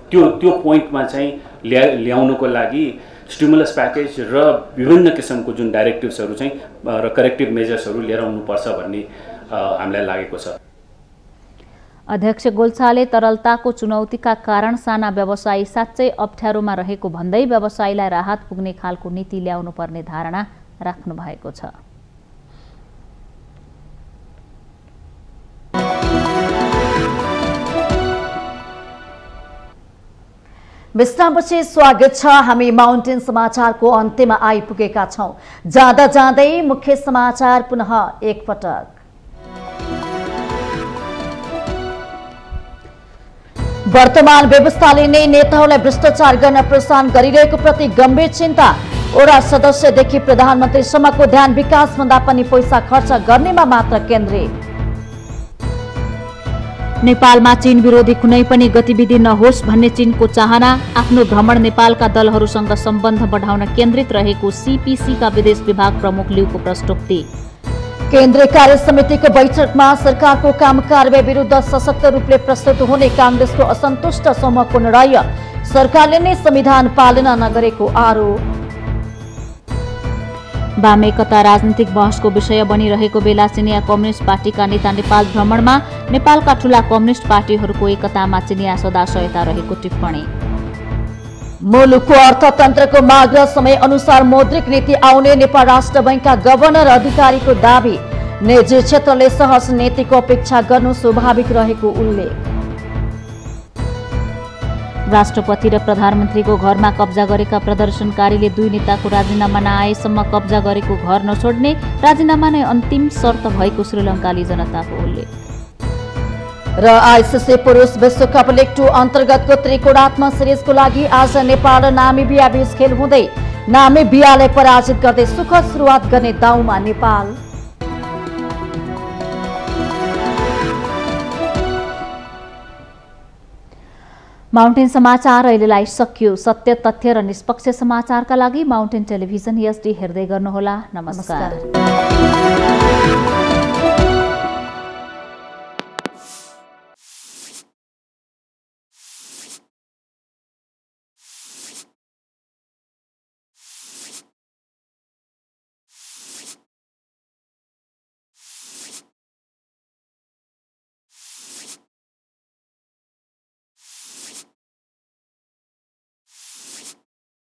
त्यो पोइन्टमा चाहिँ ल्याउनको लागि स्टिमुलस प्याकेज र विभिन्न किसिमको जुन डाइरेक्टिभ्सहरू चाहिँ र करेक्टिभ मेजर्सहरू लिएर आउनुपर्छ भन्ने हामीलाई लागेको छ। अध्यक्ष गोल्छाले तरलताको चुनौतीका कारण साना व्यवसायी साँच्चै अप्ठ्यारोमा रहेको भन्दै व्यवसायीलाई राहत पुग्ने खालको नीति ल्याउनु पर्ने धारणा राख्नु भएको छ। विश्रामपछि स्वागत छ। हामी माउन्टेन समाचारको अन्त्यमा आइपुगेका छौं। जाँदा जाँदै मुख्य समाचार पुनः एकपटक। वर्तमान व्यवस्थाले नै नेताहरूलाई भ्रष्टाचार गर्न प्रोत्साहन गरिरहेको प्रति गम्भीर चिन्ता। ओडा सदस्यदेखि प्रधानमन्त्रीसम्मको ध्यान विकासभन्दा पनि पैसा खर्च गर्नेमा मात्र केन्द्रित। नेपालमा चीन विरोधी कुनै पनि गतिविधि नहोस् भन्ने चीनको चाहना। आफ्नो भ्रमण नेपालका दलहरूसँग सम्बन्ध बढाउन केन्द्रित रहेको सीपीसीका विदेश विभाग प्रमुख ल्युको प्रस्तोक्ति। केन्द्रीय कार्य समितिको बैठकमा सरकारको काम कारबाही विरुद्ध सशक्त रूपले प्रस्तुत हुने कांग्रेसको असन्तुष्ट समूहको निर्णय। सरकारले नै संविधान पालना नगरेको आरोप। वाम एकता राजनीतिक बहसको विषय बनिरहेको बेला चिनिया कम्युनिस्ट पार्टीका नेता नेपाल भ्रमणमा। नेपालका ठूला कम्युनिस्ट पार्टीहरूको एकतामा चिनिया सदाशयता रहेको टिप्पणी। मुलुकको अर्थतन्त्रको माग र समय अनुसार मौद्रिक नीति आउने नेपाल राष्ट्र बैंकका गभर्नर अधिकारीको दावी। निजी क्षेत्रले सहज नीतिको अपेक्षा गर्नु स्वाभाविक रहेको उल्लेख। राष्ट्रपति र प्रधानमन्त्रीको घरमा कब्जा गरेका प्रदर्शनकारीले 2 नेताको राजीनामा नआएसम्म कब्जा गरेको घर नछोड्ने, राजीनामा नै अन्तिम शर्त भएको श्रीलङ्काली जनताको उल्लेख। र आइसिसी पुरुष विश्वकप लिग 2 अन्तर्गतको त्रिकोणात्मक सिरिजको लागि आज नेपाल र नामिबिया बीच खेल हुँदै नामिबियालाई पराजित गर्दै सुखद सुरुवात गर्ने दाउमा नेपाल। माउन्टेन समाचार अहिलेलाई सकियो। सत्य, तथ्य र निष्पक्ष समाचारका लागि माउन्टेन टेलिभिजन HD हेर्दै गर्नुहोला। नमस्कार।